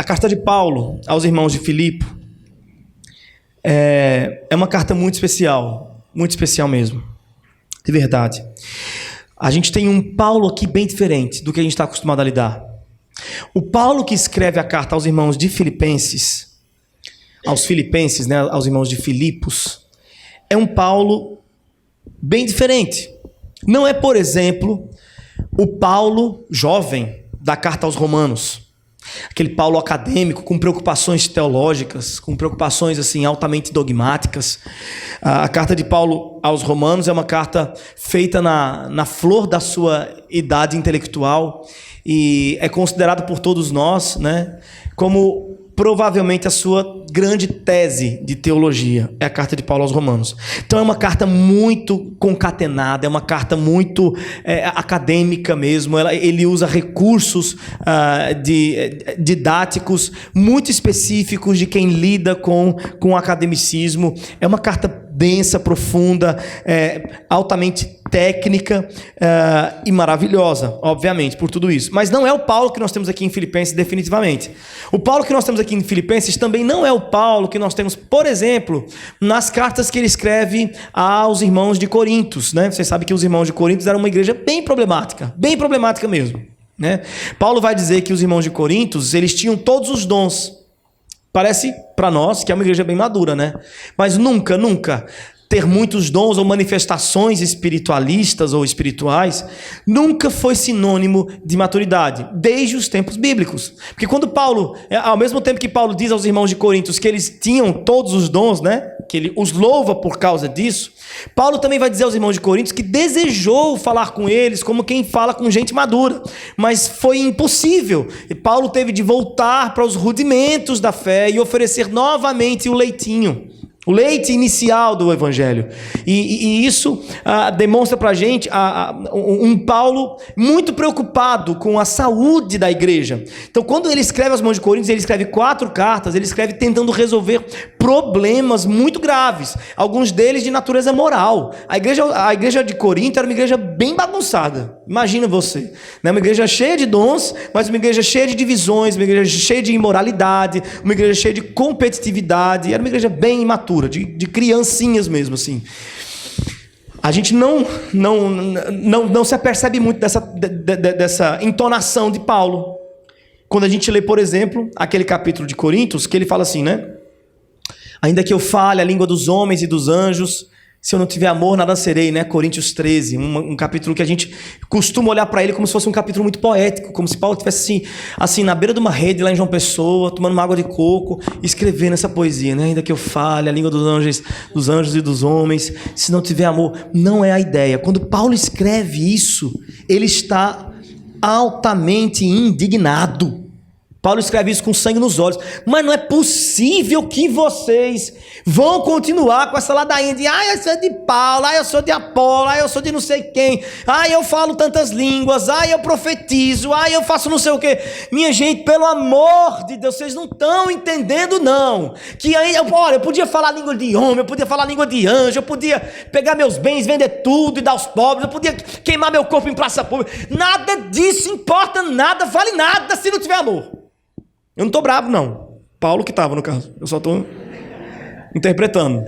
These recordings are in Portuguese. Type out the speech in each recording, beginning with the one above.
A carta de Paulo aos irmãos de Filipe é uma carta muito especial mesmo, de verdade. A gente tem um Paulo aqui bem diferente do que a gente está acostumado a lidar. O Paulo que escreve a carta aos irmãos de Filipenses, né, aos irmãos de Filipos, é um Paulo bem diferente. Não é, por exemplo, o Paulo jovem da carta aos Romanos. Aquele Paulo acadêmico com preocupações teológicas, com preocupações assim altamente dogmáticas. A carta de Paulo aos Romanos é uma carta feita na flor da sua idade intelectual e é considerada por todos nós, né, como provavelmente a sua grande tese de teologia. É a carta de Paulo aos Romanos. Então é uma carta muito concatenada, é uma carta muito acadêmica mesmo. Ele usa recursos didáticos muito específicos de quem lida com o academicismo. É uma carta densa, profunda, altamente técnica e maravilhosa, obviamente, por tudo isso. Mas não é o Paulo que nós temos aqui em Filipenses definitivamente. O Paulo que nós temos aqui em Filipenses também não é o Paulo que nós temos, por exemplo, nas cartas que ele escreve aos irmãos de Corintos, né? Vocês sabem que os irmãos de Corintos eram uma igreja bem problemática mesmo, né? Paulo vai dizer que os irmãos de Corintos, eles tinham todos os dons. Parece para nós que é uma igreja bem madura, né? Mas nunca ter muitos dons ou manifestações espiritualistas ou espirituais nunca foi sinônimo de maturidade, desde os tempos bíblicos. Porque quando Paulo, ao mesmo tempo que Paulo diz aos irmãos de Corintos que eles tinham todos os dons, né, que ele os louva por causa disso, Paulo também vai dizer aos irmãos de Corintos que desejou falar com eles como quem fala com gente madura, mas foi impossível. E Paulo teve de voltar para os rudimentos da fé e oferecer novamente o leitinho. O leite inicial do Evangelho. E isso demonstra para a gente um Paulo muito preocupado com a saúde da igreja. Então, quando ele escreve aos irmãos de Coríntios, ele escreve 4 cartas, ele escreve tentando resolver problemas muito graves, alguns deles de natureza moral. A igreja de Corinto era uma igreja bem bagunçada. Imagina você, né? Uma igreja cheia de dons, mas uma igreja cheia de divisões, uma igreja cheia de imoralidade, uma igreja cheia de competitividade. Era uma igreja bem imatura. De criancinhas mesmo, assim. A gente não se apercebe muito dessa entonação de Paulo. Quando a gente lê, por exemplo, aquele capítulo de Coríntios, que ele fala assim, né? Ainda que eu fale a língua dos homens e dos anjos, se eu não tiver amor, nada serei, né? Coríntios 13, um capítulo que a gente costuma olhar para ele como se fosse um capítulo muito poético, como se Paulo estivesse assim, na beira de uma rede lá em João Pessoa, tomando uma água de coco, escrevendo essa poesia, né? Ainda que eu fale a língua dos anjos e dos homens, se não tiver amor. Não é a ideia. Quando Paulo escreve isso, ele está altamente indignado. Paulo escreve isso com sangue nos olhos. Mas não é possível que vocês vão continuar com essa ladainha de eu sou de Paulo, eu sou de Apolo, eu sou de não sei quem, eu falo tantas línguas, eu profetizo, eu faço não sei o quê. Minha gente, pelo amor de Deus, vocês não estão entendendo não. Que aí, olha, eu podia falar língua de homem, eu podia falar língua de anjo, eu podia pegar meus bens, vender tudo e dar aos pobres, eu podia queimar meu corpo em praça pública. Nada disso importa nada, vale nada se não tiver amor. Eu não estou bravo, não. Paulo que estava, no caso. Eu só estou interpretando.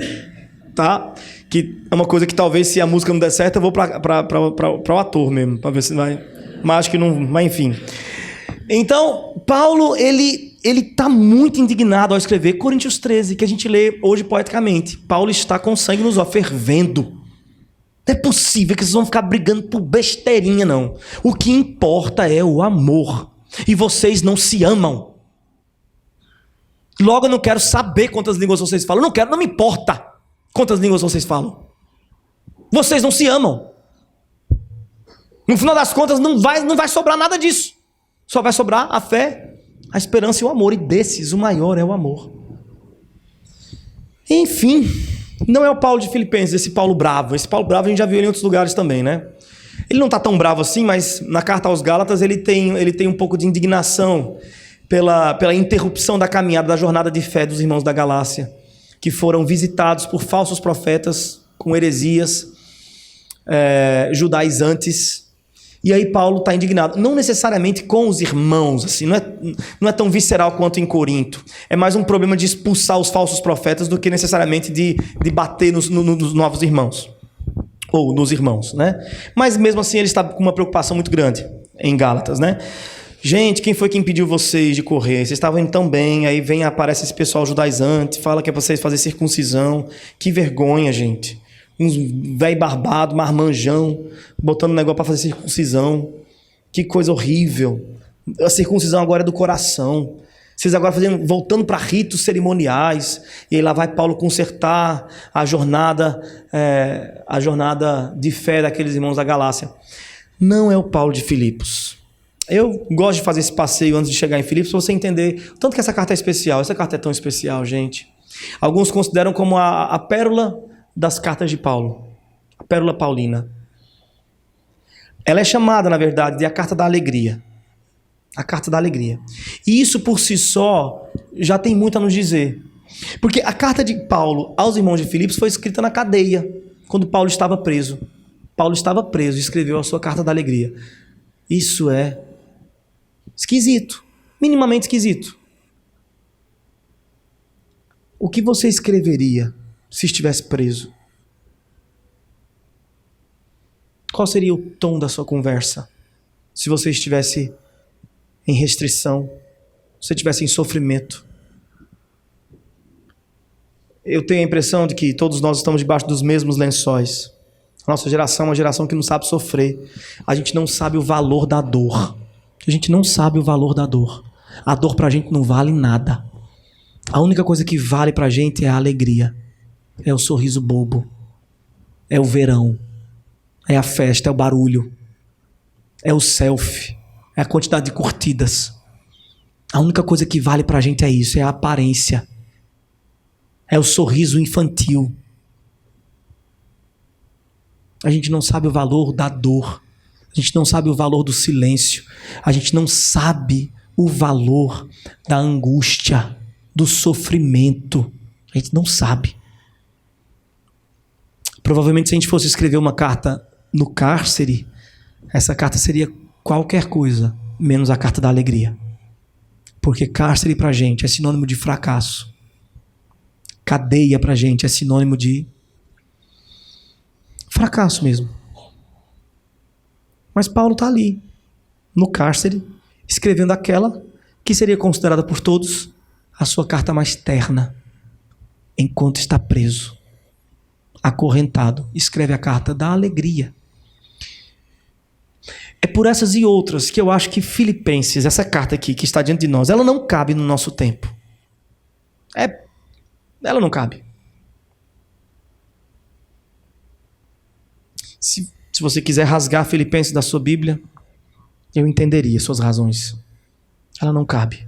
Tá? Que é uma coisa que talvez, se a música não der certo, eu vou para o ator mesmo, para ver se vai. Mas acho que não. Mas enfim. Então, Paulo, ele está muito indignado ao escrever Coríntios 13, que a gente lê hoje poeticamente. Paulo está com sangue nos olhos, fervendo. Não é possível que vocês vão ficar brigando por besteirinha, não. O que importa é o amor. E vocês não se amam. Logo eu não quero saber quantas línguas vocês falam. Não me importa quantas línguas vocês falam. Vocês não se amam. No final das contas não vai sobrar nada disso. Só vai sobrar a fé, a esperança e o amor. E desses o maior é o amor. Enfim, não é o Paulo de Filipenses, esse Paulo bravo. Esse Paulo bravo a gente já viu ele em outros lugares também, né? Ele não está tão bravo assim, mas na carta aos Gálatas ele tem um pouco de indignação pela interrupção da caminhada, da jornada de fé dos irmãos da Galácia, que foram visitados por falsos profetas com heresias judaizantes. E aí Paulo está indignado, não necessariamente com os irmãos, assim, não é tão visceral quanto em Corinto. É mais um problema de expulsar os falsos profetas do que necessariamente de bater nos novos irmãos. Ou nos irmãos, né? Mas mesmo assim ele está com uma preocupação muito grande em Gálatas, né? Gente, quem foi que impediu vocês de correr? Vocês estavam indo tão bem, aí aparece esse pessoal judaizante, fala que é para vocês fazerem circuncisão. Que vergonha, gente. Uns velho barbado, marmanjão, botando negócio para fazer circuncisão. Que coisa horrível. A circuncisão agora é do coração. Vocês agora voltando para ritos cerimoniais. E aí lá vai Paulo consertar a jornada de fé daqueles irmãos da Galácia. Não é o Paulo de Filipos. Eu gosto de fazer esse passeio antes de chegar em Filipos para você entender o tanto que essa carta é especial. Essa carta é tão especial, gente. Alguns consideram como a pérola das cartas de Paulo, a pérola paulina. Ela é chamada, na verdade, de a carta da alegria. A carta da alegria. E isso por si só já tem muito a nos dizer. Porque a carta de Paulo aos irmãos de Filipos foi escrita na cadeia, quando Paulo estava preso. Paulo estava preso e escreveu a sua carta da alegria. Isso é esquisito, minimamente esquisito. O que você escreveria se estivesse preso? Qual seria o tom da sua conversa se você estivesse em restrição, se você estivesse em sofrimento? Eu tenho a impressão de que todos nós estamos debaixo dos mesmos lençóis. A nossa geração é uma geração que não sabe sofrer. A gente não sabe o valor da dor. A gente não sabe o valor da dor. A dor pra gente não vale nada. A única coisa que vale pra gente é a alegria. É o sorriso bobo. É o verão. É a festa, é o barulho. É o selfie. É a quantidade de curtidas. A única coisa que vale pra gente é isso, é a aparência. É o sorriso infantil. A gente não sabe o valor da dor. A gente não sabe o valor do silêncio. A gente não sabe o valor da angústia, do sofrimento. A gente não sabe. Provavelmente se a gente fosse escrever uma carta no cárcere, essa carta seria qualquer coisa, menos a carta da alegria. Porque cárcere pra gente é sinônimo de fracasso. Cadeia pra gente é sinônimo de fracasso mesmo. Mas Paulo está ali, no cárcere, escrevendo aquela que seria considerada por todos a sua carta mais terna. Enquanto está preso, acorrentado, escreve a carta da alegria. É por essas e outras que eu acho que Filipenses, essa carta aqui que está diante de nós, ela não cabe no nosso tempo. Ela não cabe. Se você quiser rasgar Filipenses da sua Bíblia, eu entenderia suas razões. Ela não cabe.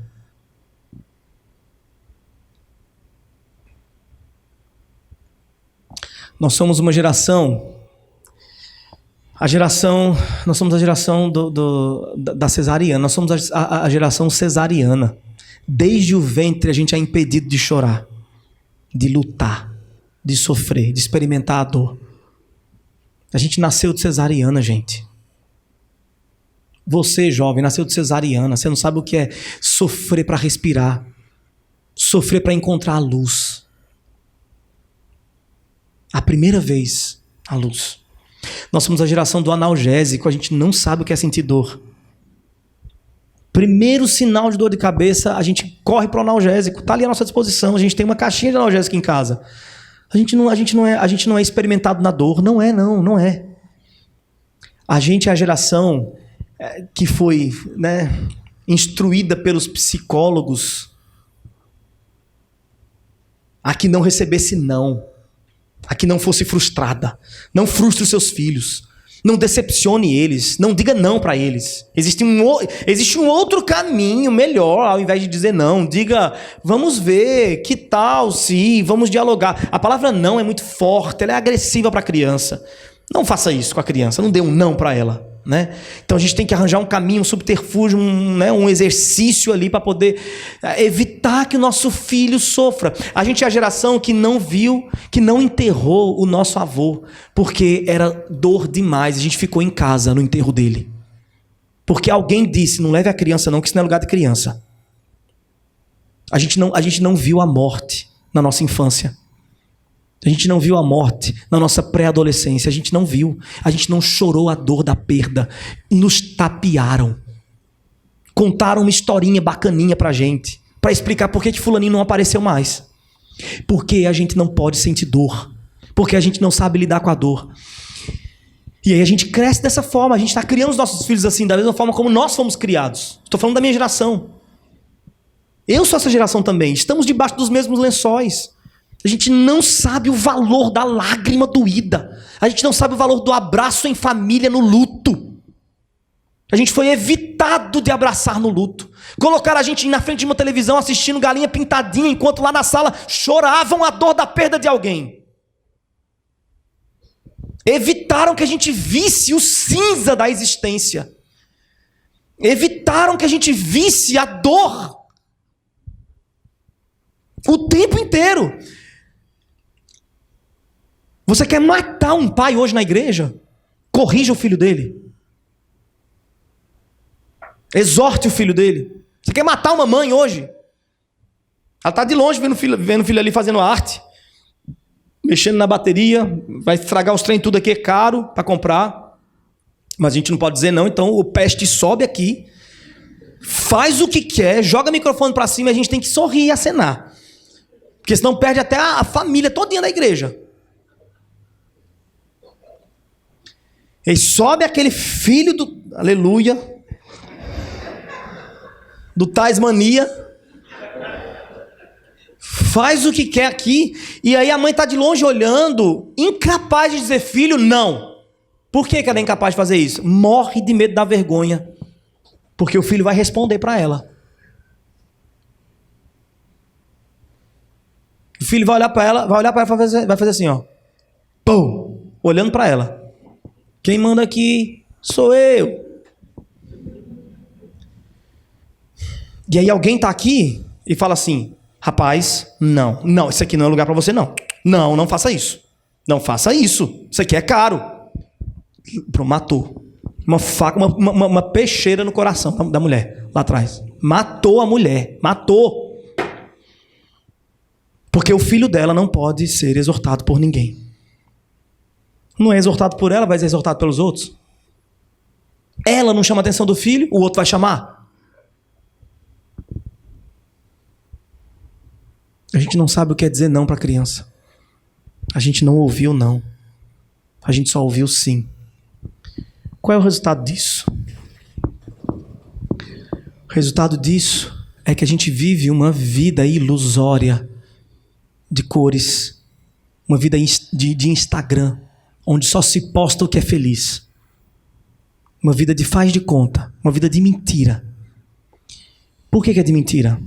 Nós somos uma geração... Nós somos a geração da cesariana. Nós somos a geração cesariana. Desde o ventre a gente é impedido de chorar, de lutar, de sofrer, de experimentar a dor. A gente nasceu de cesariana, gente. Você, jovem, nasceu de cesariana. Você não sabe o que é sofrer para respirar, sofrer para encontrar a luz. A primeira vez, a luz. Nós somos a geração do analgésico, a gente não sabe o que é sentir dor. Primeiro sinal de dor de cabeça, a gente corre para o analgésico. Está ali à nossa disposição, a gente tem uma caixinha de analgésico em casa. A gente não é experimentado na dor, não é. A gente é a geração que foi, instruída pelos psicólogos a que não recebesse não. A que não fosse frustrada. Não frustre os seus filhos. Não decepcione eles. Não diga não para eles. Existe um outro caminho melhor, ao invés de dizer não. Diga, vamos ver, que tal se, vamos dialogar. A palavra não é muito forte, ela é agressiva para a criança. Não faça isso com a criança, não dê um não para ela. Então a gente tem que arranjar um caminho, um subterfúgio, um exercício ali para poder evitar que o nosso filho sofra. A gente é a geração que não viu, que não enterrou o nosso avô, porque era dor demais. A gente ficou em casa no enterro dele. Porque alguém disse, não leve a criança não, que isso não é lugar de criança. A gente não viu a morte na nossa infância. A gente não viu a morte na nossa pré-adolescência. A gente não viu. A gente não chorou a dor da perda. Nos tapearam. Contaram uma historinha bacaninha pra gente. Pra explicar por que fulaninho não apareceu mais. Porque a gente não pode sentir dor. Porque a gente não sabe lidar com a dor. E aí a gente cresce dessa forma. A gente está criando os nossos filhos assim, da mesma forma como nós fomos criados. Estou falando da minha geração. Eu sou essa geração também. Estamos debaixo dos mesmos lençóis. A gente não sabe o valor da lágrima doída. A gente não sabe o valor do abraço em família no luto. A gente foi evitado de abraçar no luto. Colocaram a gente na frente de uma televisão assistindo Galinha Pintadinha, enquanto lá na sala choravam a dor da perda de alguém. Evitaram que a gente visse o cinza da existência. Evitaram que a gente visse a dor. O tempo inteiro. Você quer matar um pai hoje na igreja? Corrija o filho dele. Exorte o filho dele. Você quer matar uma mãe hoje? Ela está de longe vendo o filho ali fazendo arte. Mexendo na bateria. Vai estragar os trem tudo aqui, é caro para comprar. Mas a gente não pode dizer não. Então o peste sobe aqui. Faz o que quer. Joga o microfone para cima e a gente tem que sorrir e acenar. Porque senão perde até a família todinha da igreja. E sobe aquele filho do... Aleluia. Do Tasmania. Faz o que quer aqui. E aí a mãe está de longe olhando. Incapaz de dizer, filho, não. Por que ela é incapaz de fazer isso? Morre de medo da vergonha. Porque o filho vai responder para ela. O filho vai olhar para ela e vai fazer assim, ó. Pum, olhando para ela. Quem manda aqui sou eu. E aí alguém está aqui e fala assim, rapaz, não, isso aqui não é lugar para você não. Não faça isso. Não faça isso. Isso aqui é caro. Matou. Uma faca, uma peixeira no coração da mulher, lá atrás. Matou a mulher. Matou. Porque o filho dela não pode ser exortado por ninguém. Não é exortado por ela, vai ser exortado pelos outros. Ela não chama a atenção do filho, o outro vai chamar. A gente não sabe o que é dizer não para a criança. A gente não ouviu não. A gente só ouviu sim. Qual é o resultado disso? O resultado disso é que a gente vive uma vida ilusória de cores, uma vida de Instagram, onde só se posta o que é feliz. Uma vida de faz de conta, uma vida de mentira. Por que é de mentira?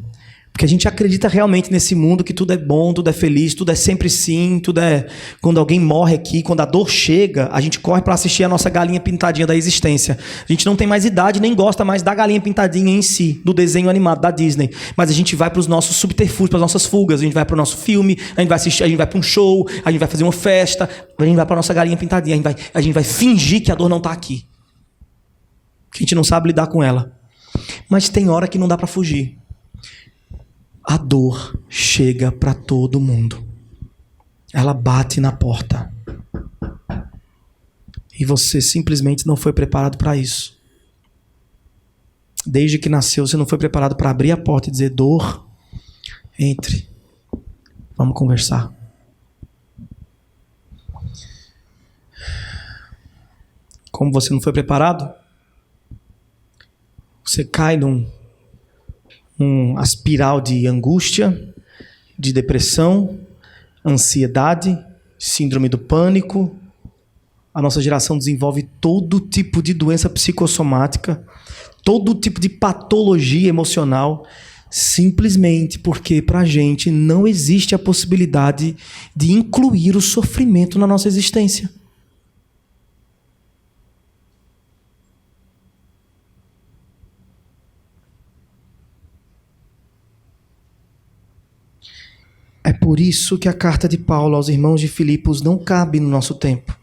Porque a gente acredita realmente nesse mundo que tudo é bom, tudo é feliz, tudo é sempre sim, tudo é... Quando alguém morre aqui, quando a dor chega, a gente corre para assistir a nossa galinha pintadinha da existência. A gente não tem mais idade, nem gosta mais da galinha pintadinha em si, do desenho animado da Disney. Mas a gente vai para os nossos subterfúgios, para as nossas fugas. A gente vai para o nosso filme, a gente vai assistir, a gente vai para um show, a gente vai fazer uma festa, a gente vai para a nossa galinha pintadinha, a gente vai fingir que a dor não está aqui. Que a gente não sabe lidar com ela. Mas tem hora que não dá para fugir. A dor chega para todo mundo. Ela bate na porta. E você simplesmente não foi preparado para isso. Desde que nasceu, você não foi preparado para abrir a porta e dizer, dor, entre. Vamos conversar. Como você não foi preparado, você cai uma espiral de angústia, de depressão, ansiedade, síndrome do pânico. A nossa geração desenvolve todo tipo de doença psicossomática, todo tipo de patologia emocional, simplesmente porque para a gente não existe a possibilidade de incluir o sofrimento na nossa existência. É por isso que a carta de Paulo aos irmãos de Filipos não cabe no nosso tempo.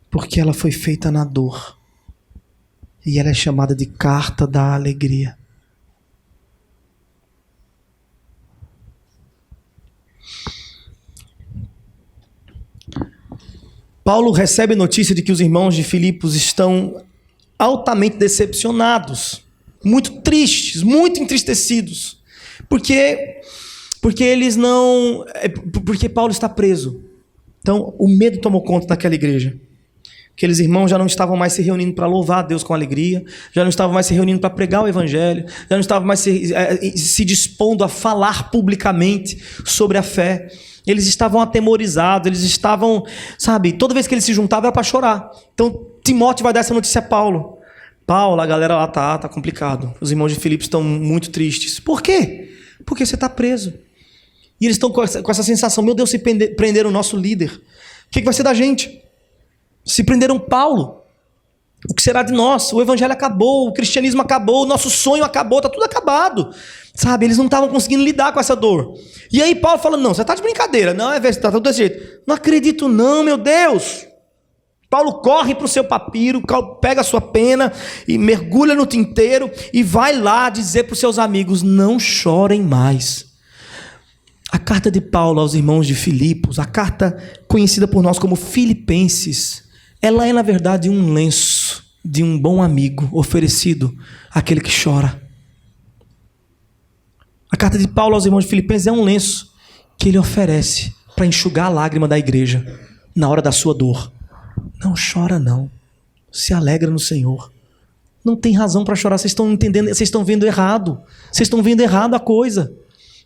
Porque ela foi feita na dor. E ela é chamada de carta da alegria. Paulo recebe notícia de que os irmãos de Filipos estão altamente decepcionados, muito tristes, muito entristecidos, porque Paulo está preso. Então, o medo tomou conta daquela igreja. Aqueles irmãos já não estavam mais se reunindo para louvar a Deus com alegria, já não estavam mais se reunindo para pregar o evangelho, já não estavam mais se dispondo a falar publicamente sobre a fé. Eles estavam atemorizados, eles estavam, toda vez que eles se juntavam era para chorar. Então, Timóteo vai dar essa notícia a Paulo. Paulo, a galera lá tá complicado. Os irmãos de Filipos estão muito tristes. Por quê? Porque você está preso. E eles estão com essa sensação, meu Deus, se prenderam o nosso líder, o que vai ser da gente? Se prenderam Paulo, o que será de nós? O evangelho acabou, o cristianismo acabou, o nosso sonho acabou, está tudo acabado. Eles não estavam conseguindo lidar com essa dor. E aí Paulo fala, não, você está de brincadeira. Não, está tudo desse jeito. Não acredito não, meu Deus. Paulo corre para o seu papiro, pega a sua pena e mergulha no tinteiro e vai lá dizer para os seus amigos, não chorem mais. A carta de Paulo aos irmãos de Filipos, a carta conhecida por nós como Filipenses, ela é na verdade um lenço de um bom amigo oferecido àquele que chora. A carta de Paulo aos irmãos de Filipenses é um lenço que ele oferece para enxugar a lágrima da igreja na hora da sua dor. Não chora não, se alegra no Senhor. Não tem razão para chorar, vocês estão entendendo, vocês estão vendo errado. Vocês estão vendo errado a coisa.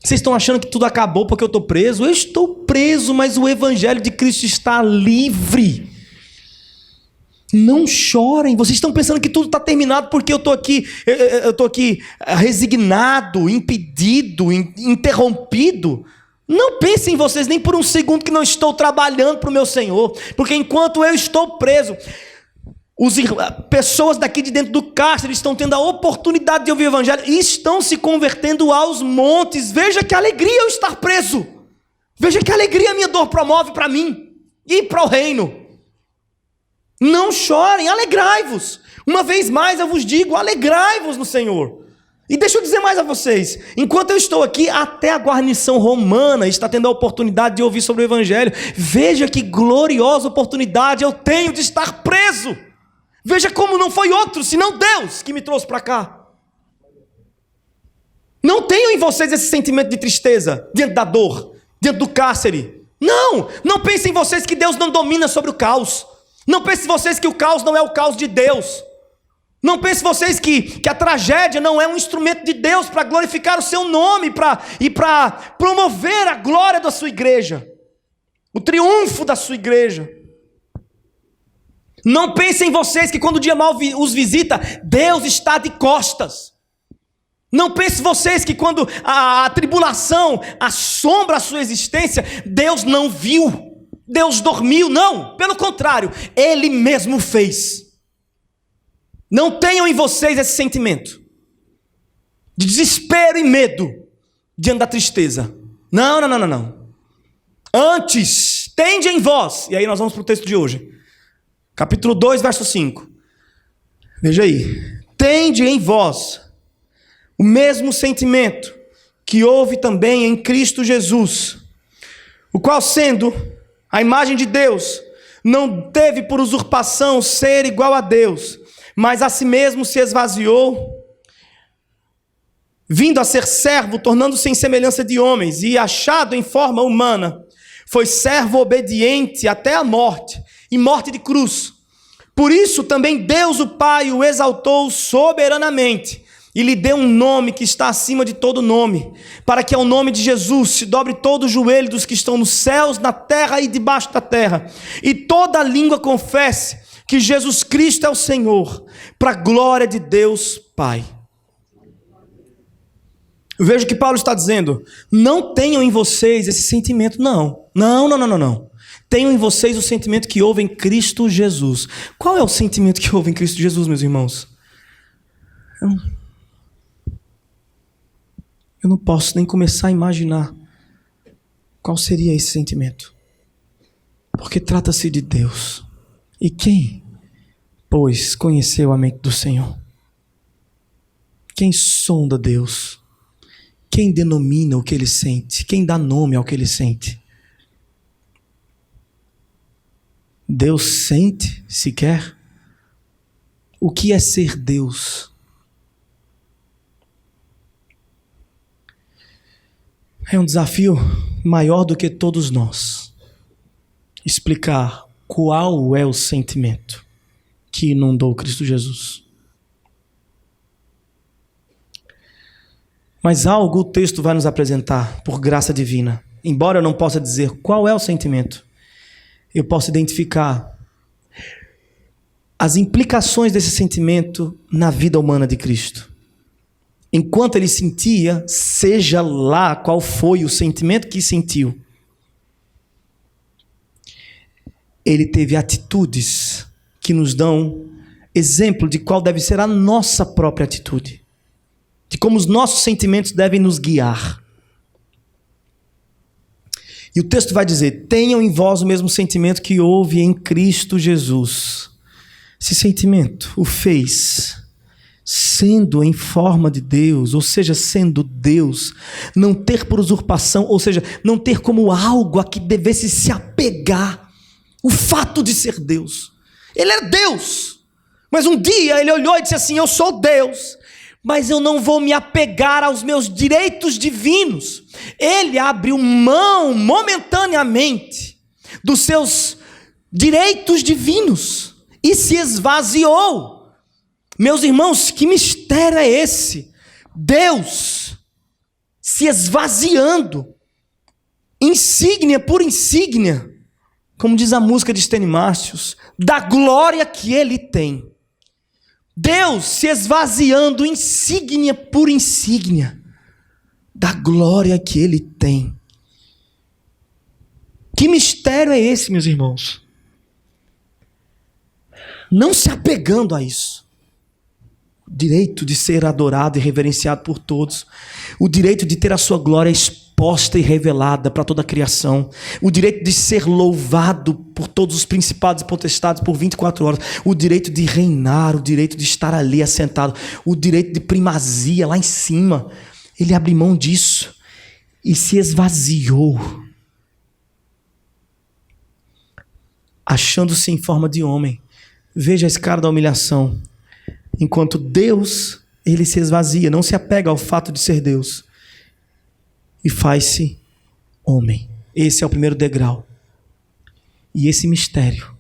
Vocês estão achando que tudo acabou porque eu estou preso? Eu estou preso, mas o evangelho de Cristo está livre. Não chorem. Vocês estão pensando que tudo está terminado porque eu estou aqui resignado, impedido, interrompido. Não pensem em vocês nem por um segundo que não estou trabalhando para o meu Senhor, porque enquanto eu estou preso, pessoas daqui de dentro do cárcere estão tendo a oportunidade de ouvir o evangelho e estão se convertendo aos montes. Veja que alegria eu estar preso. Veja que alegria a minha dor promove para mim e para o reino. Não chorem, alegrai-vos. Uma vez mais eu vos digo, alegrai-vos no Senhor. E deixa eu dizer mais a vocês, enquanto eu estou aqui, até a guarnição romana está tendo a oportunidade de ouvir sobre o evangelho. Veja que gloriosa oportunidade eu tenho de estar preso. Veja como não foi outro, senão Deus que me trouxe para cá. Não tenham em vocês esse sentimento de tristeza, diante da dor, diante do cárcere. Não pensem em vocês que Deus não domina sobre o caos. Não pensem em vocês que o caos não é o caos de Deus. Não pensem vocês que a tragédia não é um instrumento de Deus para glorificar o seu nome e para promover a glória da sua igreja, o triunfo da sua igreja. Não pensem vocês que quando o dia mal os visita, Deus está de costas. Não pensem vocês que quando a tribulação assombra a sua existência, Deus não viu, Deus dormiu. Não, pelo contrário, Ele mesmo fez. Não tenham em vocês esse sentimento de desespero e medo diante da tristeza. Não. Antes, tende em vós, e aí nós vamos para o texto de hoje. Capítulo 2, verso 5. Veja aí. Tende em vós o mesmo sentimento que houve também em Cristo Jesus, o qual, sendo a imagem de Deus, não teve por usurpação ser igual a Deus, mas a si mesmo se esvaziou, vindo a ser servo, tornando-se em semelhança de homens, e achado em forma humana, foi servo obediente até a morte, e morte de cruz. Por isso também Deus o Pai o exaltou soberanamente, e lhe deu um nome que está acima de todo nome, para que ao nome de Jesus se dobre todo o joelho dos que estão nos céus, na terra e debaixo da terra, e toda língua confesse que Jesus Cristo é o Senhor, para a glória de Deus Pai. Veja o que Paulo está dizendo. Não tenham em vocês esse sentimento, não. Tenham em vocês o sentimento que houve em Cristo Jesus. Qual é o sentimento que houve em Cristo Jesus, meus irmãos? Eu não posso nem começar a imaginar qual seria esse sentimento. Porque trata-se de Deus. E pois conheceu a mente do Senhor. Quem sonda Deus? Quem denomina o que ele sente? Quem dá nome ao que ele sente? Deus sente sequer? O que é ser Deus? É um desafio maior do que todos nós explicar qual é o sentimento que inundou Cristo Jesus. Mas algo o texto vai nos apresentar por graça divina. Embora eu não possa dizer qual é o sentimento, eu posso identificar as implicações desse sentimento na vida humana de Cristo. Enquanto ele sentia, seja lá qual foi o sentimento que sentiu, ele teve atitudes que nos dão exemplo de qual deve ser a nossa própria atitude, de como os nossos sentimentos devem nos guiar. E o texto vai dizer: tenham em vós o mesmo sentimento que houve em Cristo Jesus. Esse sentimento o fez sendo em forma de Deus, ou seja, sendo Deus, não ter por usurpação, ou seja, não ter como algo a que devesse se apegar o fato de ser Deus. Ele era Deus, mas um dia ele olhou e disse assim: eu sou Deus, mas eu não vou me apegar aos meus direitos divinos. Ele abriu mão momentaneamente dos seus direitos divinos e se esvaziou. Meus irmãos, que mistério é esse? Deus se esvaziando, insígnia por insígnia, como diz a música de Stênio Márcios, da glória que ele tem. Deus se esvaziando, insígnia por insígnia, da glória que ele tem. Que mistério é esse, meus irmãos? Não se apegando a isso. O direito de ser adorado e reverenciado por todos. O direito de ter a sua glória exposta e revelada para toda a criação. O direito de ser louvado por todos os principados e potestades por 24 horas. O direito de reinar, o direito de estar ali assentado. O direito de primazia lá em cima. Ele abriu mão disso e se esvaziou, achando-se em forma de homem. Veja a escala da humilhação. Enquanto Deus, ele se esvazia, não se apega ao fato de ser Deus e faz-se homem. Esse é o primeiro degrau. E esse mistério,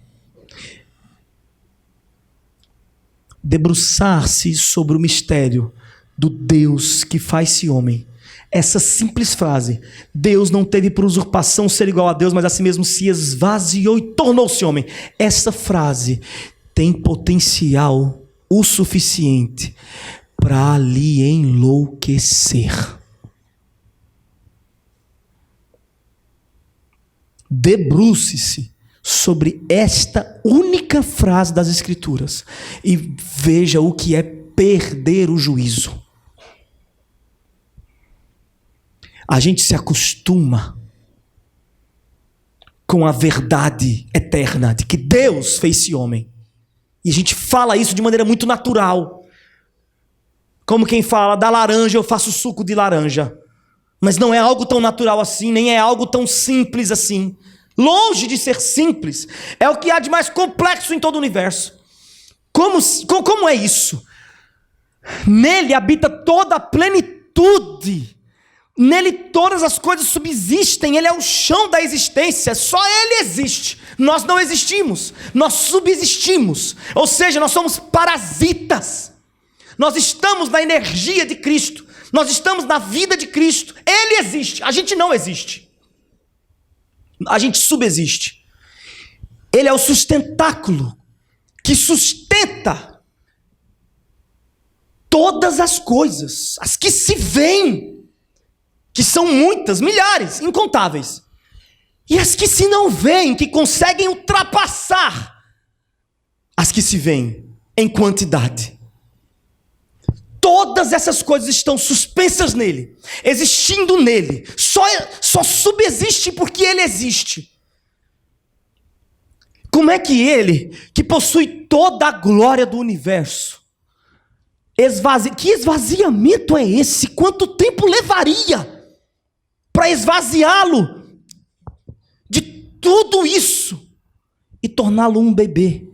debruçar-se sobre o mistério do Deus que faz-se homem. Essa simples frase: Deus não teve por usurpação ser igual a Deus, mas a si mesmo se esvaziou e tornou-se homem. Essa frase tem potencial o suficiente para lhe enlouquecer. Debruce-se sobre esta única frase das Escrituras e veja o que é perder o juízo. A gente se acostuma com a verdade eterna de que Deus fez-se homem. E a gente fala isso de maneira muito natural. Como quem fala: da laranja eu faço suco de laranja. Mas não é algo tão natural assim, nem é algo tão simples assim. Longe de ser simples. É o que há de mais complexo em todo o universo. Como é isso? Nele habita toda a plenitude. Nele todas as coisas subsistem. Ele é o chão da existência. Só ele existe. Nós não existimos. Nós subsistimos. Ou seja, nós somos parasitas. Nós estamos na energia de Cristo. Nós estamos na vida de Cristo. Ele existe. A gente não existe. A gente subsiste. Ele é o sustentáculo que sustenta todas as coisas. As que se veem, que são muitas, milhares, incontáveis. E as que se não veem, que conseguem ultrapassar as que se veem em quantidade. Todas essas coisas estão suspensas nele, existindo nele. Só subsiste porque ele existe. Como é que ele, que possui toda a glória do universo, que esvaziamento é esse? Quanto tempo levaria para esvaziá-lo de tudo isso e torná-lo um bebê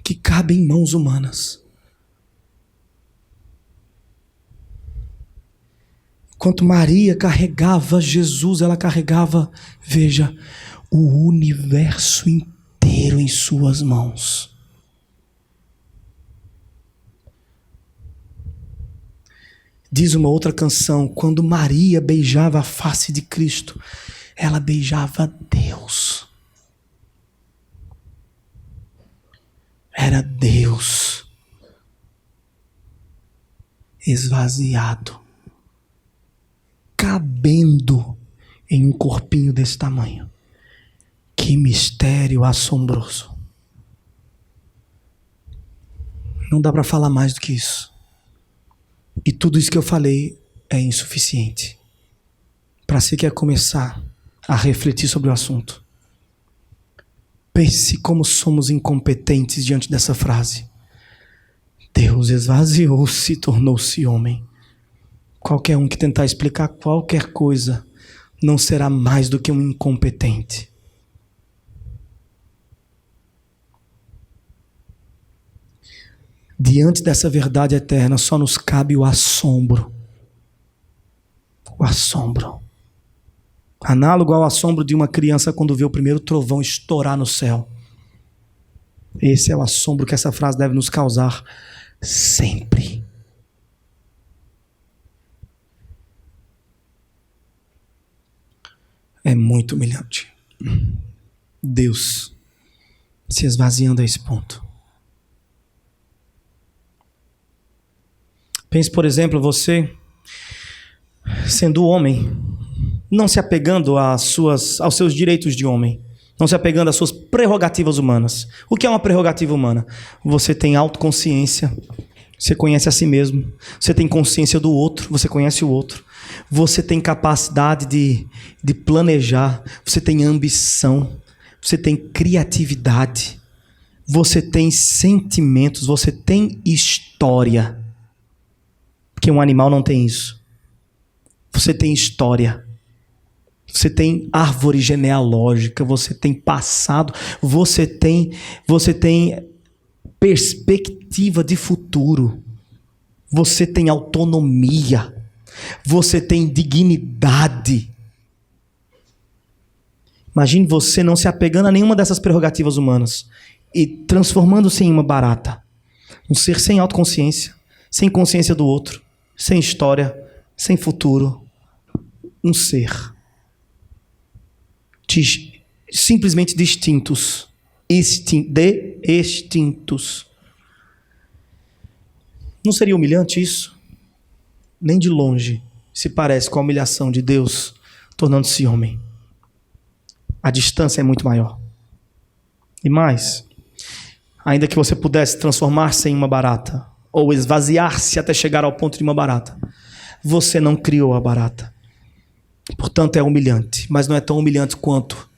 que cabe em mãos humanas? Enquanto Maria carregava Jesus, ela carregava, veja, o universo inteiro em suas mãos. Diz uma outra canção, quando Maria beijava a face de Cristo, ela beijava Deus. Era Deus esvaziado, cabendo em um corpinho desse tamanho. Que mistério assombroso. Não dá para falar mais do que isso. E tudo isso que eu falei é insuficiente para se quer começar a refletir sobre o assunto. Pense como somos incompetentes diante dessa frase. Deus esvaziou-se e tornou-se homem. Qualquer um que tentar explicar qualquer coisa não será mais do que um incompetente. Diante dessa verdade eterna, só nos cabe o assombro. O assombro. Análogo ao assombro de uma criança quando vê o primeiro trovão estourar no céu. Esse é o assombro que essa frase deve nos causar sempre. É muito humilhante. Deus se esvaziando a esse ponto. Pense, por exemplo, você sendo homem, não se apegando aos seus direitos de homem, não se apegando às suas prerrogativas humanas. O que é uma prerrogativa humana? Você tem autoconsciência, você conhece a si mesmo, você tem consciência do outro, você conhece o outro, você tem capacidade de planejar, você tem ambição, você tem criatividade, você tem sentimentos, você tem história. Porque um animal não tem isso. Você tem história. Você tem árvore genealógica, você tem passado, você tem perspectiva de futuro. Você tem autonomia. Você tem dignidade. Imagine você não se apegando a nenhuma dessas prerrogativas humanas e transformando-se em uma barata. Um ser sem autoconsciência, sem consciência do outro, sem história, sem futuro. Um ser. Simplesmente distintos. Extintos. Não seria humilhante isso? Nem de longe se parece com a humilhação de Deus tornando-se homem. A distância é muito maior. E mais, ainda que você pudesse transformar-se em uma barata, ou esvaziar-se até chegar ao ponto de uma barata, você não criou a barata. Portanto, é humilhante, mas não é tão humilhante quanto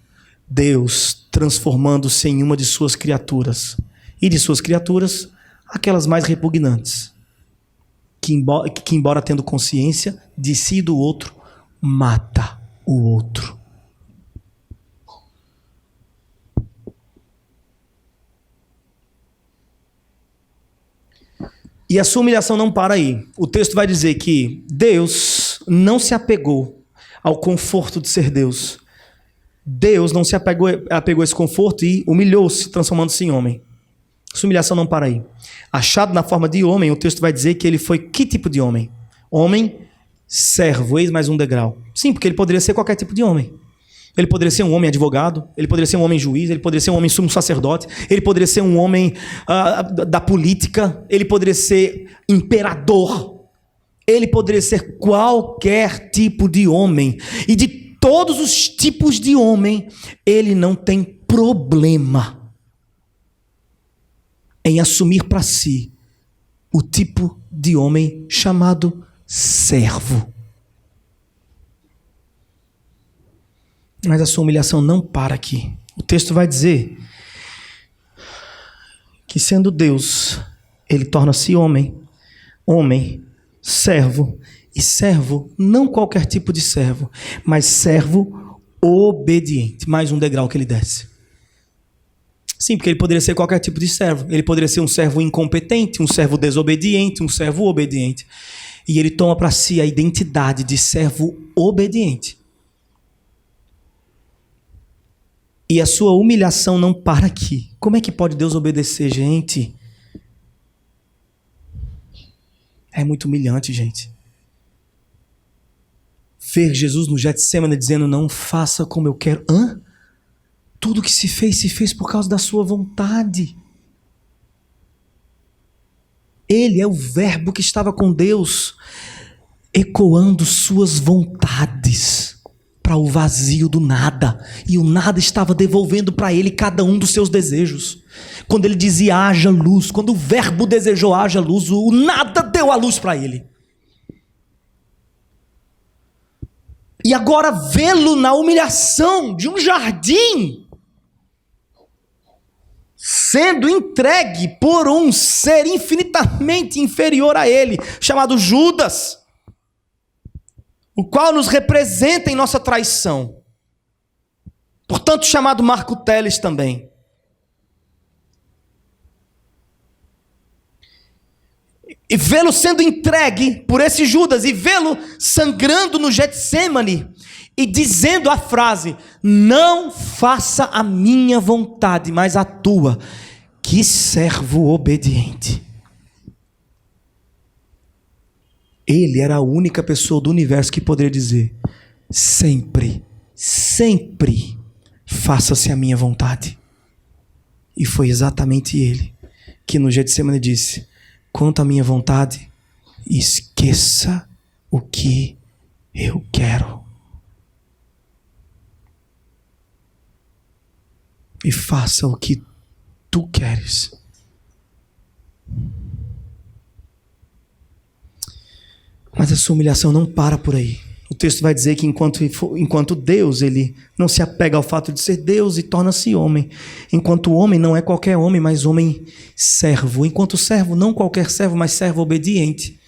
Deus transformando-se em uma de suas criaturas. E de suas criaturas, aquelas mais repugnantes, que embora tendo consciência de si e do outro, mata o outro. E a sua humilhação não para aí. O texto vai dizer que Deus não se apegou ao conforto de ser Deus. Deus não se apegou a esse conforto e humilhou-se, transformando-se em homem. Sua humilhação não para aí. Achado na forma de homem, o texto vai dizer que ele foi que tipo de homem? Homem, servo, eis mais um degrau. Sim, porque ele poderia ser qualquer tipo de homem. Ele poderia ser um homem advogado, ele poderia ser um homem juiz, ele poderia ser um homem sumo sacerdote, ele poderia ser um homem da política, ele poderia ser imperador, ele poderia ser qualquer tipo de homem. E de todos os tipos de homem, ele não tem problema em assumir para si o tipo de homem chamado servo. Mas a sua humilhação não para aqui. O texto vai dizer que, sendo Deus, ele torna-se homem, servo, e servo, não qualquer tipo de servo, mas servo obediente. Mais um degrau que ele desce. Sim, porque ele poderia ser qualquer tipo de servo. Ele poderia ser um servo incompetente, um servo desobediente, um servo obediente. E ele toma para si a identidade de servo obediente. E a sua humilhação não para aqui. Como é que pode Deus obedecer, gente? É muito humilhante, gente. Ver Jesus no Getsemane dizendo, não faça como eu quero. Tudo que se fez por causa da sua vontade. Ele é o verbo que estava com Deus, ecoando suas vontades para o vazio do nada. E o nada estava devolvendo para ele cada um dos seus desejos. Quando ele dizia haja luz, quando o verbo desejou haja luz, o nada deu a luz para ele. E agora vê-lo na humilhação de um jardim, sendo entregue por um ser infinitamente inferior a ele, chamado Judas, o qual nos representa em nossa traição, portanto chamado Marco Teles também. E vê-lo sendo entregue por esse Judas, e vê-lo sangrando no Getsemane, e dizendo a frase, não faça a minha vontade, mas a tua. Que servo obediente. Ele era a única pessoa do universo que poderia dizer, sempre, sempre, faça-se a minha vontade. E foi exatamente ele que no Getsemane disse, quanto à minha vontade, esqueça o que eu quero. E faça o que tu queres. Mas a sua humilhação não para por aí. O texto vai dizer que enquanto Deus, ele não se apega ao fato de ser Deus e torna-se homem. Enquanto o homem não é qualquer homem, mas homem servo. Enquanto servo, não qualquer servo, mas servo obediente.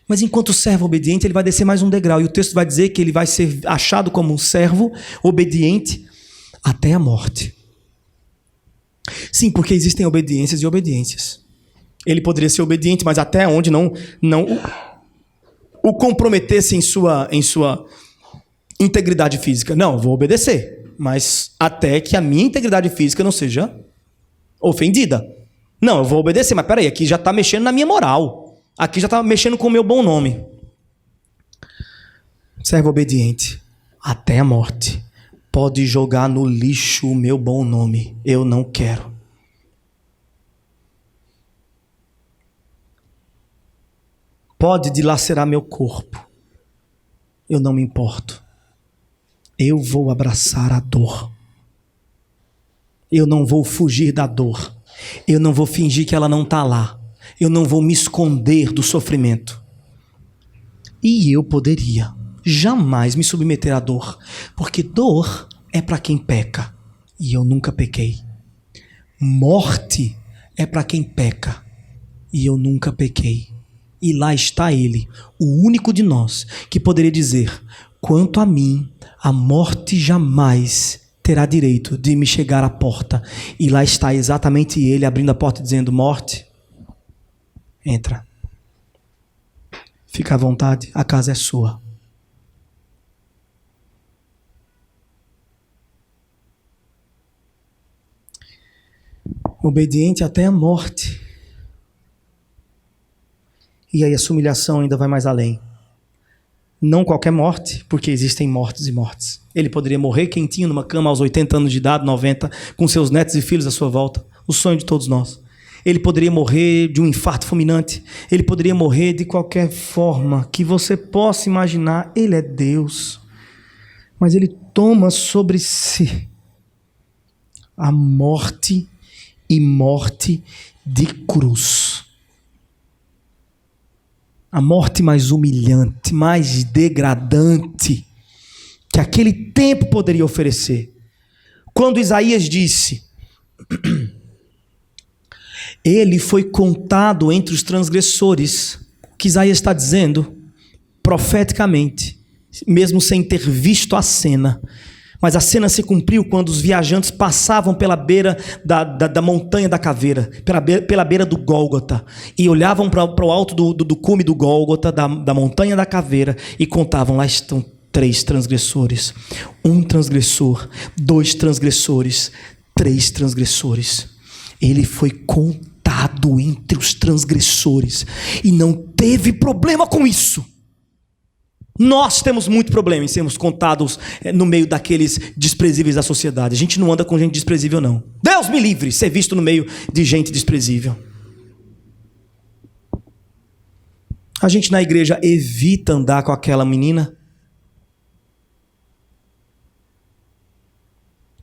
Mas enquanto servo obediente, ele vai descer mais um degrau. E o texto vai dizer que ele vai ser achado como um servo obediente até a morte. Sim, porque existem obediências e obediências. Ele poderia ser obediente, mas até onde não o comprometesse em sua integridade física. Não, vou obedecer, mas até que a minha integridade física não seja ofendida. Não, eu vou obedecer, mas peraí, aqui já está mexendo na minha moral. Aqui já está mexendo com o meu bom nome. Servo obediente até a morte. Pode jogar no lixo o meu bom nome. Eu não quero. Pode dilacerar meu corpo. Eu não me importo. Eu vou abraçar a dor. Eu não vou fugir da dor. Eu não vou fingir que ela não está lá. Eu não vou me esconder do sofrimento. E eu poderia jamais me submeter à dor, porque dor é para quem peca, e eu nunca pequei. Morte é para quem peca, e eu nunca pequei. E lá está ele, o único de nós que poderia dizer, quanto a mim, a morte jamais terá direito de me chegar à porta. E lá está exatamente ele abrindo a porta e dizendo, morte, entra. Fica à vontade, a casa é sua. Obediente até a morte. E aí a sua humilhação ainda vai mais além. Não qualquer morte, porque existem mortes e mortes. Ele poderia morrer quentinho numa cama aos 80 anos de idade, 90, com seus netos e filhos à sua volta. O sonho de todos nós. Ele poderia morrer de um infarto fulminante. Ele poderia morrer de qualquer forma que você possa imaginar. Ele é Deus. Mas ele toma sobre si a morte e morte de cruz. A morte mais humilhante, mais degradante, que aquele tempo poderia oferecer. Quando Isaías disse: ele foi contado entre os transgressores, o que Isaías está dizendo, profeticamente, mesmo sem ter visto a cena, mas a cena se cumpriu quando os viajantes passavam pela beira da montanha da caveira, pela beira do Gólgota, e olhavam para o alto do cume do Gólgota, da montanha da caveira, e contavam: lá estão 3 transgressores, 1 transgressor, 2 transgressores, 3 transgressores. Ele foi contado entre os transgressores e não teve problema com isso. Nós temos muito problema em sermos contados no meio daqueles desprezíveis da sociedade. A gente não anda com gente desprezível, não. Deus me livre ser visto no meio de gente desprezível. A gente na igreja evita andar com aquela menina,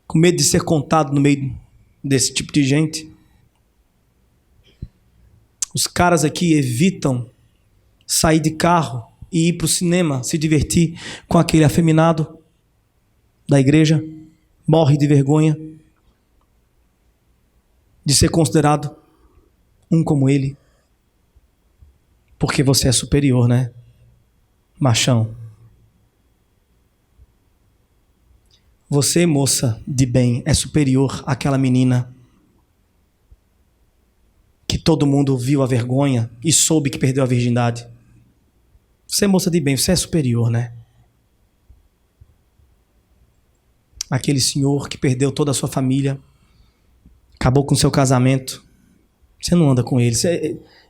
com medo de ser contado no meio desse tipo de gente. Os caras aqui evitam sair de carro e ir para o cinema, se divertir com aquele afeminado da igreja. Morre de vergonha de ser considerado um como ele. Porque você é superior, né? Machão. Você, moça de bem, é superior àquela menina que todo mundo viu a vergonha e soube que perdeu a virgindade. Você, moça de bem, você é superior, né? Aquele senhor que perdeu toda a sua família, acabou com o seu casamento, você não anda com ele.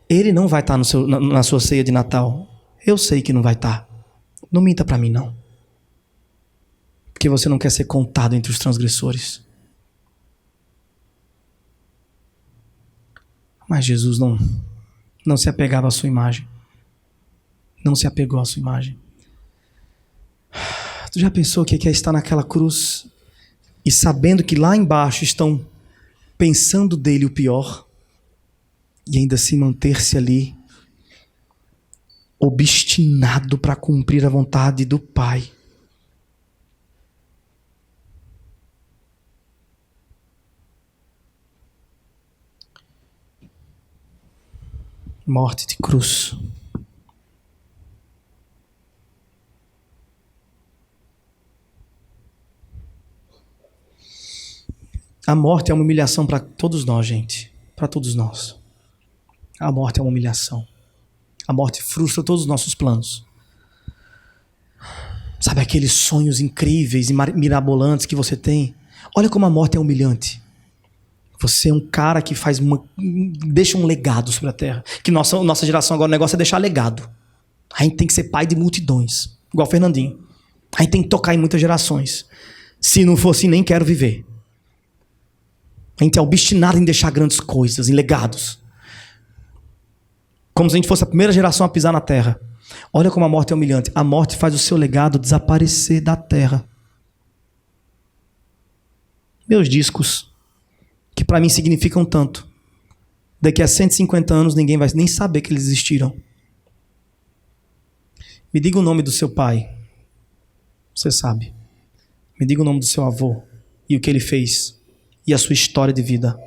Ele não vai estar na sua ceia de Natal. Eu sei que não vai estar. Não minta para mim, não. Porque você não quer ser contado entre os transgressores. Mas Jesus não se apegava à sua imagem. Não se apegou à sua imagem. Tu já pensou o que é estar naquela cruz e sabendo que lá embaixo estão pensando dele o pior e ainda assim manter-se ali obstinado para cumprir a vontade do Pai? Morte de cruz. A morte é uma humilhação para todos nós, gente. Para todos nós. A morte é uma humilhação. A morte frustra todos os nossos planos. Sabe aqueles sonhos incríveis e mirabolantes que você tem? Olha como a morte é humilhante. Você é um cara que deixa um legado sobre a terra. Que nossa geração agora, o negócio é deixar legado. A gente tem que ser pai de multidões. Igual o Fernandinho. A gente tem que tocar em muitas gerações. Se não for assim, nem quero viver. A gente é obstinado em deixar grandes coisas, em legados. Como se a gente fosse a primeira geração a pisar na terra. Olha como a morte é humilhante. A morte faz o seu legado desaparecer da terra. Meus discos, que para mim significam tanto, daqui a 150 anos ninguém vai nem saber que eles existiram. Me diga o nome do seu pai. Você sabe. Me diga o nome do seu avô e o que ele fez. E a sua história de vida.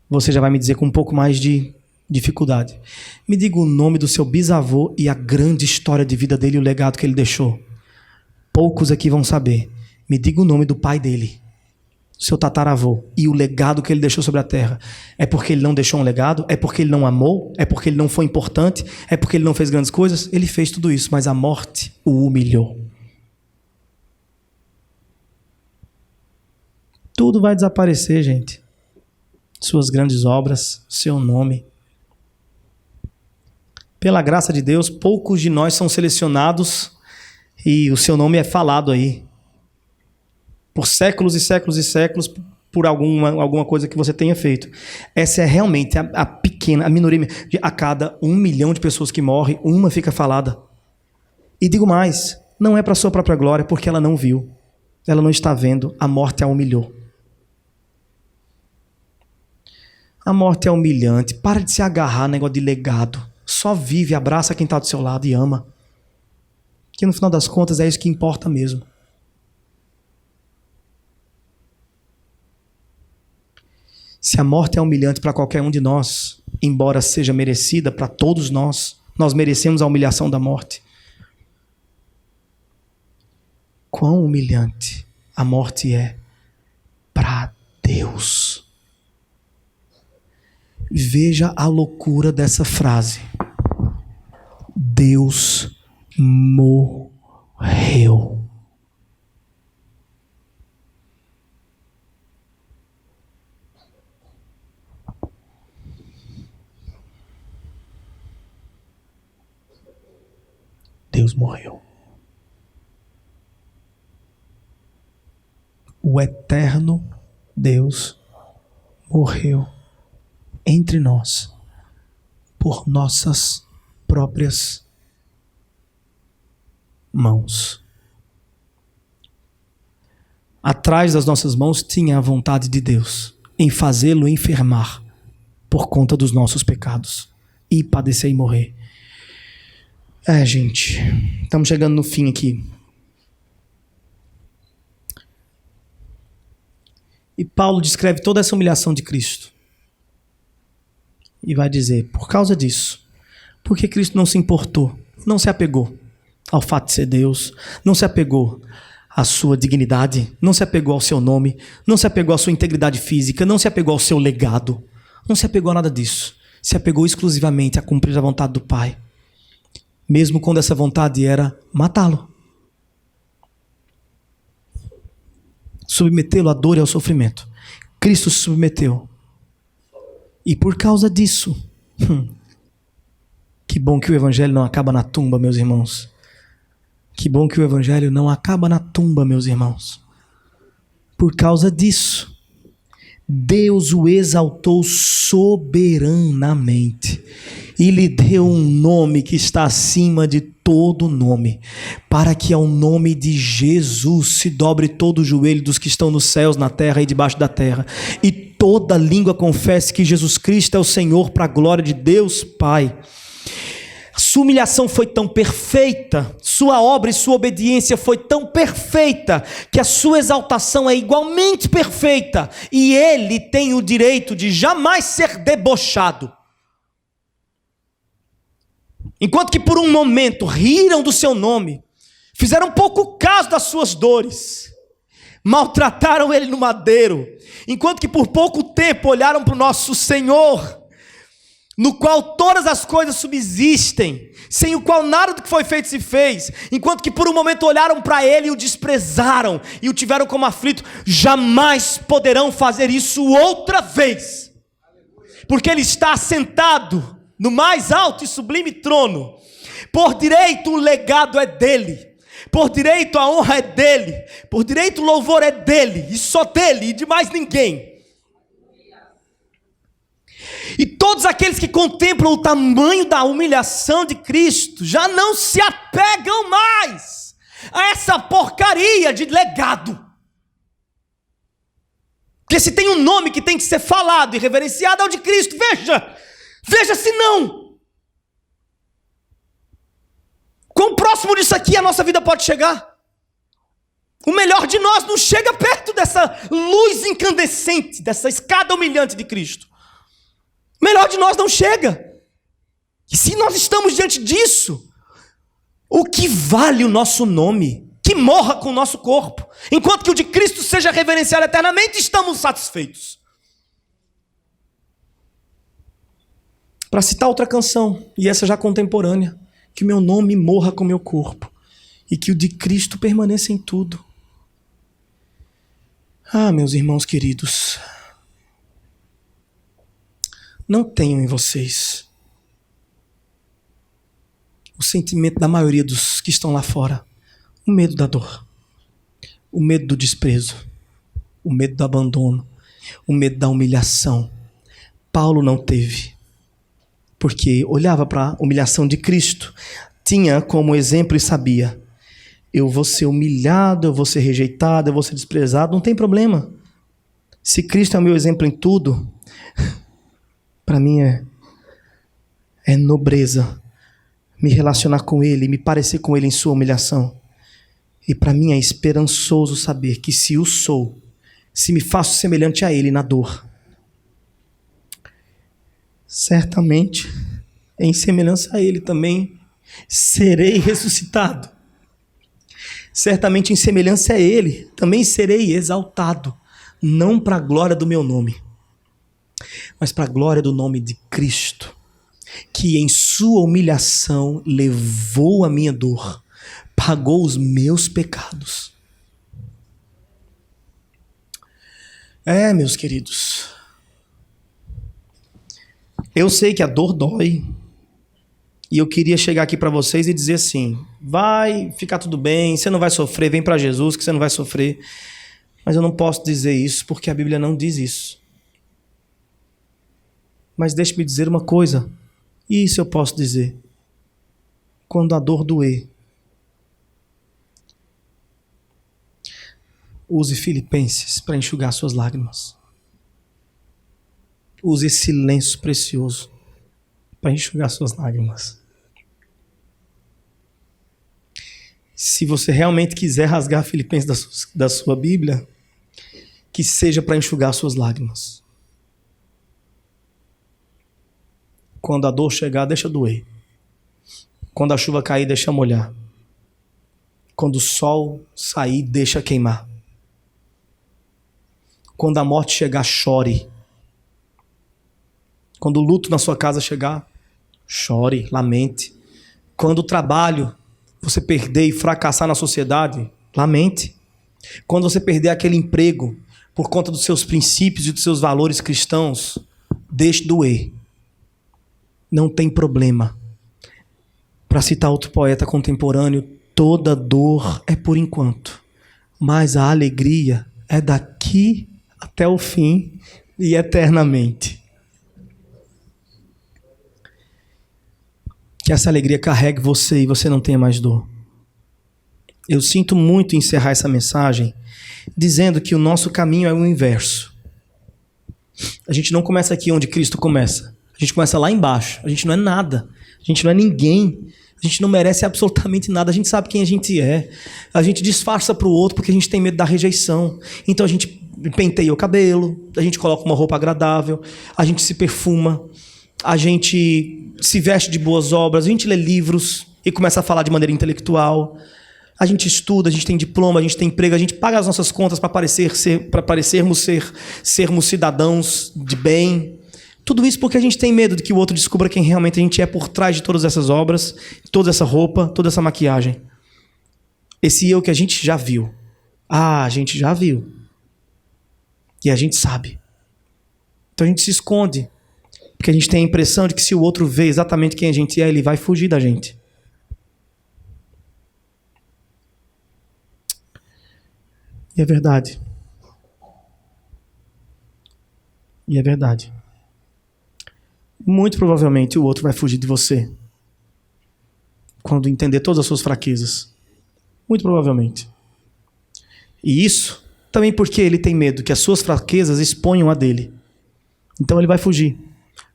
Você já vai me dizer com um pouco mais de dificuldade. Me diga o nome do seu bisavô e a grande história de vida dele e o legado que ele deixou. Poucos aqui vão saber. Me diga o nome do pai dele, seu tataravô, e o legado que ele deixou sobre a terra. É porque ele não deixou um legado? É porque ele não amou? É porque ele não foi importante? É porque ele não fez grandes coisas? Ele fez tudo isso, mas a morte o humilhou. Tudo vai desaparecer, gente. Suas grandes obras, seu nome. Pela graça de Deus, poucos de nós são selecionados e o seu nome é falado aí. Por séculos e séculos e séculos, por alguma coisa que você tenha feito. Essa é realmente a pequena, a minoria. A cada 1 milhão de pessoas que morrem, uma fica falada. E digo mais, não é para sua própria glória, porque ela não viu. Ela não está vendo, a morte a humilhou. A morte é humilhante. Para de se agarrar no negócio de legado. Só vive, abraça quem está do seu lado e ama. Que no final das contas é isso que importa mesmo. Se a morte é humilhante para qualquer um de nós, embora seja merecida para todos nós, nós merecemos a humilhação da morte. Quão humilhante a morte é para Deus. Veja a loucura dessa frase. Deus morreu. Deus morreu. O eterno Deus morreu entre nós por nossas próprias mãos. Atrás das nossas mãos tinha a vontade de Deus em fazê-lo enfermar por conta dos nossos pecados e padecer e morrer. Gente, estamos chegando no fim aqui. E Paulo descreve toda essa humilhação de Cristo. E vai dizer, por causa disso, porque Cristo não se importou, não se apegou ao fato de ser Deus, não se apegou à sua dignidade, não se apegou ao seu nome, não se apegou à sua integridade física, não se apegou ao seu legado, não se apegou a nada disso. Se apegou exclusivamente a cumprir a vontade do Pai. Mesmo quando essa vontade era matá-lo. Submetê-lo à dor e ao sofrimento. Cristo se submeteu. E por causa disso, que bom que o Evangelho não acaba na tumba, meus irmãos. Que bom que o Evangelho não acaba na tumba, meus irmãos. Por causa disso, Deus o exaltou soberanamente e lhe deu um nome que está acima de todo nome, para que ao nome de Jesus se dobre todo o joelho dos que estão nos céus, na terra e debaixo da terra, e toda língua confesse que Jesus Cristo é o Senhor, para a glória de Deus Pai. Sua humilhação foi tão perfeita, sua obra e sua obediência foi tão perfeita, que a sua exaltação é igualmente perfeita, e ele tem o direito de jamais ser debochado. Enquanto que por um momento riram do seu nome, fizeram pouco caso das suas dores, maltrataram ele no madeiro, enquanto que por pouco tempo olharam para o nosso Senhor, no qual todas as coisas subsistem, sem o qual nada do que foi feito se fez, enquanto que por um momento olharam para ele e o desprezaram, e o tiveram como aflito, jamais poderão fazer isso outra vez, porque ele está assentado no mais alto e sublime trono. Por direito o legado é dele, por direito a honra é dele, por direito o louvor é dele, e só dele, e de mais ninguém. E todos aqueles que contemplam o tamanho da humilhação de Cristo já não se apegam mais a essa porcaria de legado. Porque se tem um nome que tem que ser falado e reverenciado é o de Cristo. Veja se não. Quão próximo disso aqui a nossa vida pode chegar? O melhor de nós não chega perto dessa luz incandescente, dessa escada humilhante de Cristo. O melhor de nós não chega. E se nós estamos diante disso, o que vale o nosso nome? Que morra com o nosso corpo. Enquanto que o de Cristo seja reverenciado eternamente, estamos satisfeitos. Para citar outra canção, e essa já contemporânea, que o meu nome morra com o meu corpo, e que o de Cristo permaneça em tudo. Meus irmãos queridos, não tenham em vocês o sentimento da maioria dos que estão lá fora, o medo da dor, o medo do desprezo, o medo do abandono, o medo da humilhação. Paulo não teve, porque olhava para a humilhação de Cristo, tinha como exemplo e sabia: eu vou ser humilhado, eu vou ser rejeitado, eu vou ser desprezado, não tem problema. Se Cristo é o meu exemplo em tudo, para mim é nobreza me relacionar com Ele, me parecer com Ele em sua humilhação. E para mim é esperançoso saber que se o sou, se me faço semelhante a Ele na dor, certamente, em semelhança a ele também serei ressuscitado. Certamente, em semelhança a ele também serei exaltado, não para a glória do meu nome, mas para a glória do nome de Cristo, que em sua humilhação levou a minha dor, pagou os meus pecados. Meus queridos, eu sei que a dor dói, e eu queria chegar aqui para vocês e dizer assim: vai ficar tudo bem, você não vai sofrer, vem para Jesus que você não vai sofrer. Mas eu não posso dizer isso porque a Bíblia não diz isso. Mas deixe-me dizer uma coisa, e isso eu posso dizer: quando a dor doer, use Filipenses para enxugar suas lágrimas. Use esse lenço precioso para enxugar suas lágrimas. Se você realmente quiser rasgar Filipenses da sua Bíblia, que seja para enxugar suas lágrimas. Quando a dor chegar, deixa doer. Quando a chuva cair, deixa molhar. Quando o sol sair, deixa queimar. Quando a morte chegar, chore. Quando o luto na sua casa chegar, chore, lamente. Quando o trabalho você perder e fracassar na sociedade, lamente. Quando você perder aquele emprego por conta dos seus princípios e dos seus valores cristãos, deixe doer. Não tem problema. Para citar outro poeta contemporâneo, toda dor é por enquanto, mas a alegria é daqui até o fim e eternamente. Que essa alegria carregue você e você não tenha mais dor. Eu sinto muito encerrar essa mensagem dizendo que o nosso caminho é o inverso. A gente não começa aqui onde Cristo começa. A gente começa lá embaixo. A gente não é nada. A gente não é ninguém. A gente não merece absolutamente nada. A gente sabe quem a gente é. A gente disfarça para o outro porque a gente tem medo da rejeição. Então a gente penteia o cabelo, a gente coloca uma roupa agradável, a gente se perfuma, a gente se veste de boas obras, a gente lê livros e começa a falar de maneira intelectual. A gente estuda, a gente tem diploma, a gente tem emprego, a gente paga as nossas contas para parecermos sermos cidadãos de bem. Tudo isso porque a gente tem medo de que o outro descubra quem realmente a gente é por trás de todas essas obras, toda essa roupa, toda essa maquiagem. Esse eu que a gente já viu. A gente já viu. E a gente sabe. Então a gente se esconde. Porque a gente tem a impressão de que se o outro vê exatamente quem a gente é, ele vai fugir da gente. E é verdade. E é verdade. Muito provavelmente o outro vai fugir de você quando entender todas as suas fraquezas. Muito provavelmente. E isso também porque ele tem medo que as suas fraquezas exponham a dele. Então ele vai fugir.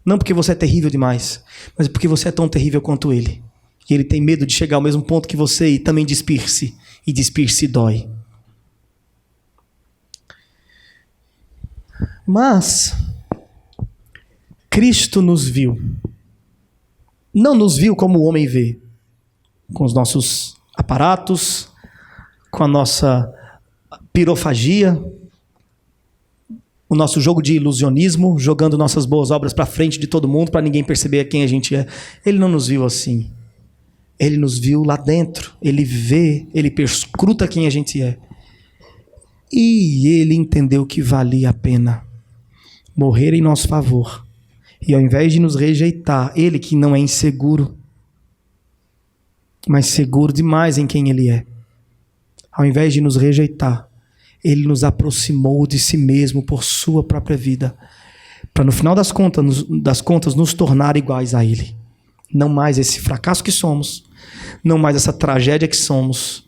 Não porque você é terrível demais, mas porque você é tão terrível quanto ele. E ele tem medo de chegar ao mesmo ponto que você e também despir-se. E despir-se dói. Mas Cristo nos viu. Não nos viu como o homem vê, com os nossos aparatos, com a nossa pirofagia, o nosso jogo de ilusionismo, jogando nossas boas obras para frente de todo mundo, para ninguém perceber quem a gente é. Ele não nos viu assim. Ele nos viu lá dentro. Ele vê, ele perscruta quem a gente é. E ele entendeu que valia a pena morrer em nosso favor. E ao invés de nos rejeitar, ele que não é inseguro, mas seguro demais em quem ele é, ao invés de nos rejeitar, ele nos aproximou de si mesmo por sua própria vida, para no final das contas nos tornar iguais a ele. Não mais esse fracasso que somos, não mais essa tragédia que somos,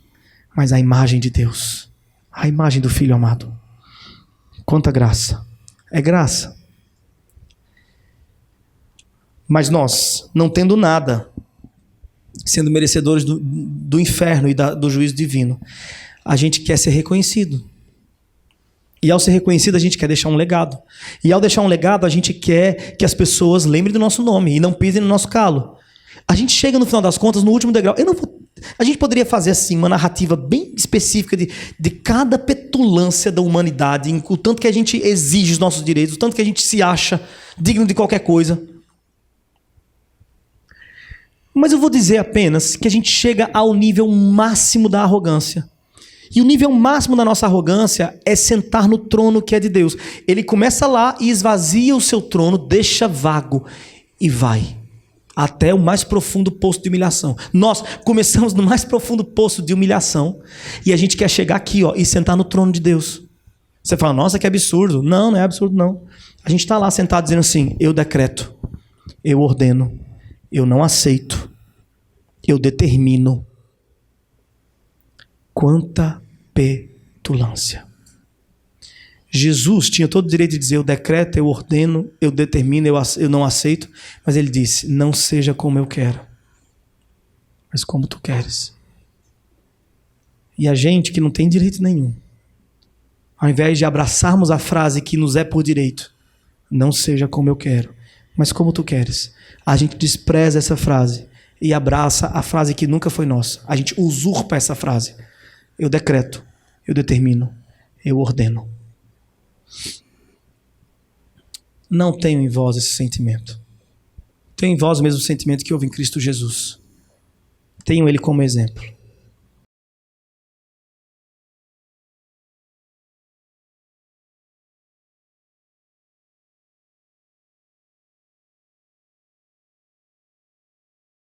mas a imagem de Deus, a imagem do Filho amado. Quanta graça! É graça. Mas nós, não tendo nada, sendo merecedores do inferno e do juízo divino, a gente quer ser reconhecido. E ao ser reconhecido, a gente quer deixar um legado. E ao deixar um legado, a gente quer que as pessoas lembrem do nosso nome e não pisem no nosso calo. A gente chega, no final das contas, no último degrau. A gente poderia fazer assim uma narrativa bem específica de cada petulância da humanidade, o tanto que a gente exige os nossos direitos, o tanto que a gente se acha digno de qualquer coisa. Mas eu vou dizer apenas que a gente chega ao nível máximo da arrogância. E o nível máximo da nossa arrogância é sentar no trono que é de Deus. Ele começa lá e esvazia o seu trono, deixa vago e vai até o mais profundo poço de humilhação. Nós começamos no mais profundo poço de humilhação e a gente quer chegar aqui, ó, e sentar no trono de Deus. Você fala, nossa, que absurdo. Não, não é absurdo não. A gente está lá sentado dizendo assim, eu decreto, eu ordeno, eu não aceito, eu determino. Quanta petulância. Jesus tinha todo o direito de dizer, eu decreto, eu ordeno, eu determino, eu não aceito, mas ele disse, não seja como eu quero, mas como tu queres. E a gente que não tem direito nenhum, ao invés de abraçarmos a frase que nos é por direito, não seja como eu quero, mas como tu queres, a gente despreza essa frase e abraça a frase que nunca foi nossa. A gente usurpa essa frase. Eu decreto, eu determino, eu ordeno. Não tenho em vós esse sentimento. Tenho em vós o mesmo sentimento que houve em Cristo Jesus. Tenho ele como exemplo.